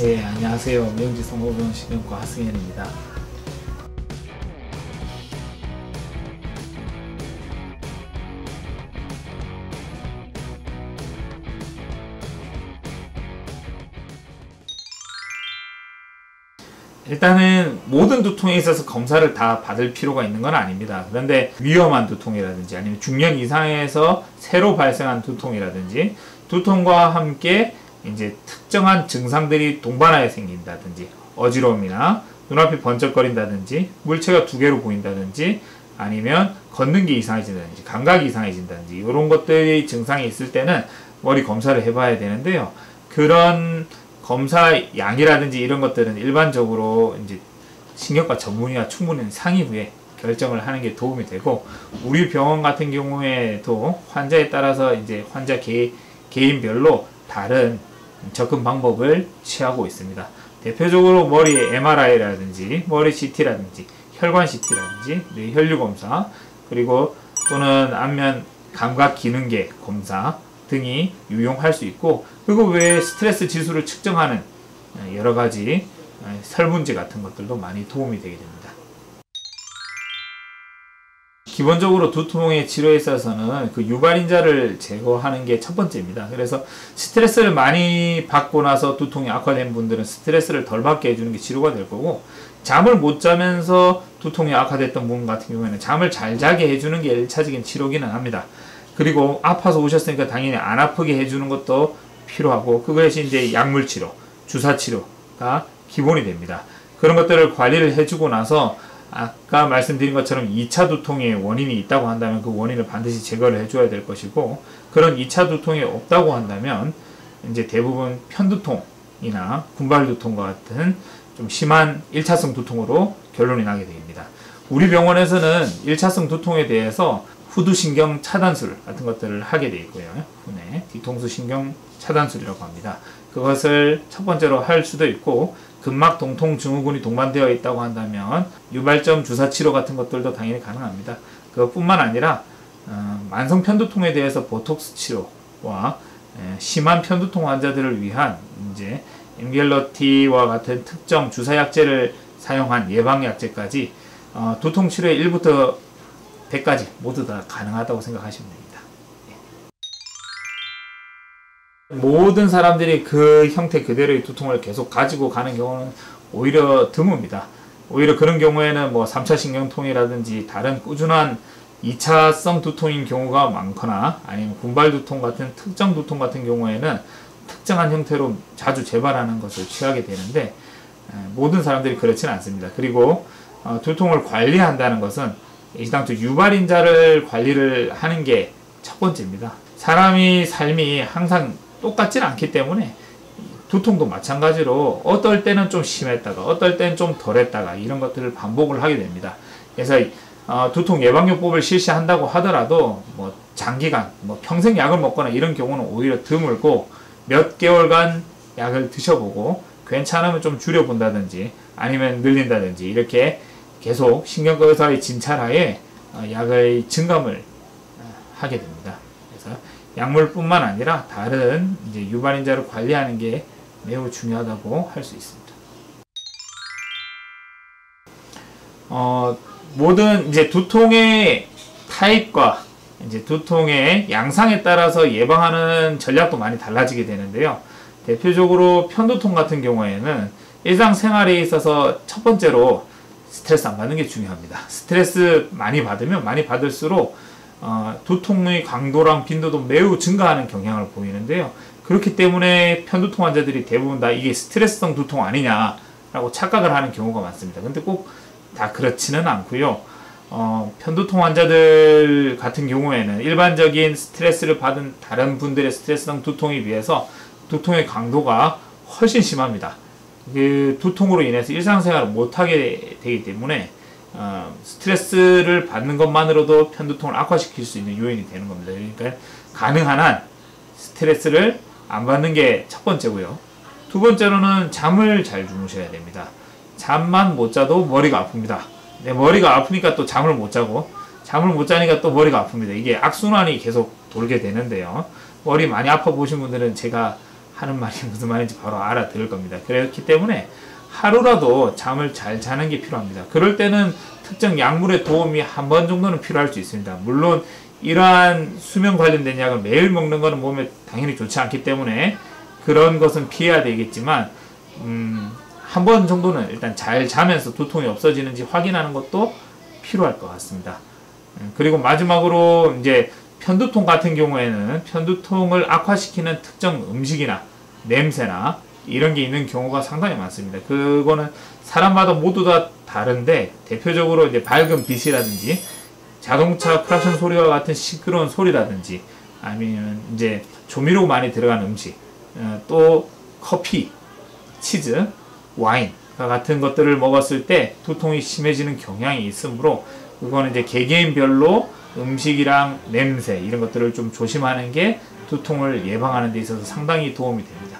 네, 안녕하세요. 명지 성모병원 신경과 하승현입니다. 일단은 모든 두통에 있어서 검사를 다 받을 필요가 있는 건 아닙니다. 그런데 위험한 두통이라든지 아니면 중년 이상에서 새로 발생한 두통이라든지 두통과 함께 이제 특정한 증상들이 동반하여 생긴다든지 어지러움이나 눈앞이 번쩍거린다든지 물체가 두 개로 보인다든지 아니면 걷는 게 이상해진다든지 감각이 이상해진다든지 이런 것들이 증상이 있을 때는 머리 검사를 해봐야 되는데요. 그런 검사 양이라든지 이런 것들은 일반적으로 이제 신경과 전문의와 충분히 상의 후에 결정을 하는 게 도움이 되고, 우리 병원 같은 경우에도 환자에 따라서 이제 환자 개인별로 다른 접근 방법을 취하고 있습니다. 대표적으로 머리 MRI라든지 머리 CT라든지 혈관 CT라든지 뇌혈류 검사, 그리고 또는 안면 감각 기능계 검사 등이 유용할 수 있고, 그리고 외에 스트레스 지수를 측정하는 여러 가지 설문지 같은 것들도 많이 도움이 되게 됩니다. 기본적으로 두통의 치료에 있어서는 그 유발인자를 제거하는 게 첫 번째입니다. 그래서 스트레스를 많이 받고 나서 두통이 악화된 분들은 스트레스를 덜 받게 해주는 게 치료가 될 거고, 잠을 못 자면서 두통이 악화됐던 분 같은 경우에는 잠을 잘 자게 해주는 게 1차적인 치료기는 합니다. 그리고 아파서 오셨으니까 당연히 안 아프게 해주는 것도 필요하고, 그것이 이제 약물 치료, 주사 치료가 기본이 됩니다. 그런 것들을 관리를 해주고 나서 아까 말씀드린 것처럼 2차 두통의 원인이 있다고 한다면 그 원인을 반드시 제거를 해줘야 될 것이고, 그런 2차 두통이 없다고 한다면 이제 대부분 편두통이나 군발두통과 같은 좀 심한 1차성 두통으로 결론이 나게 됩니다. 우리 병원에서는 1차성 두통에 대해서 후두신경 차단술 같은 것들을 하게 되어 있고요. 후뇌 뒤통수 신경 차단술이라고 합니다. 그것을 첫 번째로 할 수도 있고, 근막 동통 증후군이 동반되어 있다고 한다면 유발점 주사 치료 같은 것들도 당연히 가능합니다. 그것뿐만 아니라 만성 편두통에 대해서 보톡스 치료와 심한 편두통 환자들을 위한 이제 엠겔러티와 같은 특정 주사약제를 사용한 예방약제까지 두통 치료의 1부터 100까지 모두 다 가능하다고 생각하시면 됩니다. 모든 사람들이 그 형태 그대로의 두통을 계속 가지고 가는 경우는 오히려 드뭅니다. 오히려 그런 경우에는 뭐 3차 신경통이라든지 다른 꾸준한 2차성 두통인 경우가 많거나, 아니면 군발두통 같은 특정 두통 같은 경우에는 특정한 형태로 자주 재발하는 것을 취하게 되는데, 모든 사람들이 그렇지는 않습니다. 그리고 두통을 관리한다는 것은 일상적 유발인자를 관리를 하는 게 첫 번째입니다. 사람이 삶이 항상 똑같지는 않기 때문에 두통도 마찬가지로 어떨 때는 좀 심했다가 어떨 때는 좀 덜했다가 이런 것들을 반복을 하게 됩니다. 그래서 두통 예방요법을 실시한다고 하더라도 뭐 장기간 뭐 평생 약을 먹거나 이런 경우는 오히려 드물고, 몇 개월간 약을 드셔보고 괜찮으면 좀 줄여본다든지 아니면 늘린다든지 이렇게 계속 신경과 의사의 진찰하에 약의 증감을 하게 됩니다. 그래서 약물뿐만 아니라 다른 이제 유발인자를 관리하는 게 매우 중요하다고 할 수 있습니다. 모든 이제 두통의 타입과 이제 두통의 양상에 따라서 예방하는 전략도 많이 달라지게 되는데요. 대표적으로 편두통 같은 경우에는 일상생활에 있어서 첫 번째로 스트레스 안 받는 게 중요합니다. 스트레스 많이 받으면 많이 받을수록 두통의 강도랑 빈도도 매우 증가하는 경향을 보이는데요. 그렇기 때문에 편두통 환자들이 대부분 다 이게 스트레스성 두통 아니냐라고 착각을 하는 경우가 많습니다. 근데 꼭 다 그렇지는 않고요. 편두통 환자들 같은 경우에는 일반적인 스트레스를 받은 다른 분들의 스트레스성 두통에 비해서 두통의 강도가 훨씬 심합니다. 그 두통으로 인해서 일상생활을 못하게 되기 때문에 스트레스를 받는 것만으로도 편두통을 악화시킬 수 있는 요인이 되는 겁니다. 그러니까 가능한 한 스트레스를 안 받는 게 첫 번째고요. 두 번째로는 잠을 잘 주무셔야 됩니다. 잠만 못 자도 머리가 아픕니다. 머리가 아프니까 또 잠을 못 자고, 잠을 못 자니까 또 머리가 아픕니다. 이게 악순환이 계속 돌게 되는데요. 머리 많이 아파 보신 분들은 제가 하는 말이 무슨 말인지 바로 알아들을 겁니다. 그렇기 때문에 하루라도 잠을 잘 자는 게 필요합니다. 그럴 때는 특정 약물의 도움이 한 번 정도는 필요할 수 있습니다. 물론 이러한 수면 관련된 약을 매일 먹는 것은 몸에 당연히 좋지 않기 때문에 그런 것은 피해야 되겠지만 한 번 정도는 일단 잘 자면서 두통이 없어지는지 확인하는 것도 필요할 것 같습니다. 그리고 마지막으로 이제 편두통 같은 경우에는 편두통을 악화시키는 특정 음식이나 냄새나 이런 게 있는 경우가 상당히 많습니다. 그거는 사람마다 모두 다 다른데 대표적으로 이제 밝은 빛이라든지 자동차 클락션 소리와 같은 시끄러운 소리라든지 아니면 이제 조미료 많이 들어간 음식, 또 커피, 치즈, 와인 같은 것들을 먹었을 때 두통이 심해지는 경향이 있으므로 그거는 이제 개개인별로 음식이랑 냄새 이런 것들을 좀 조심하는 게 두통을 예방하는 데 있어서 상당히 도움이 됩니다.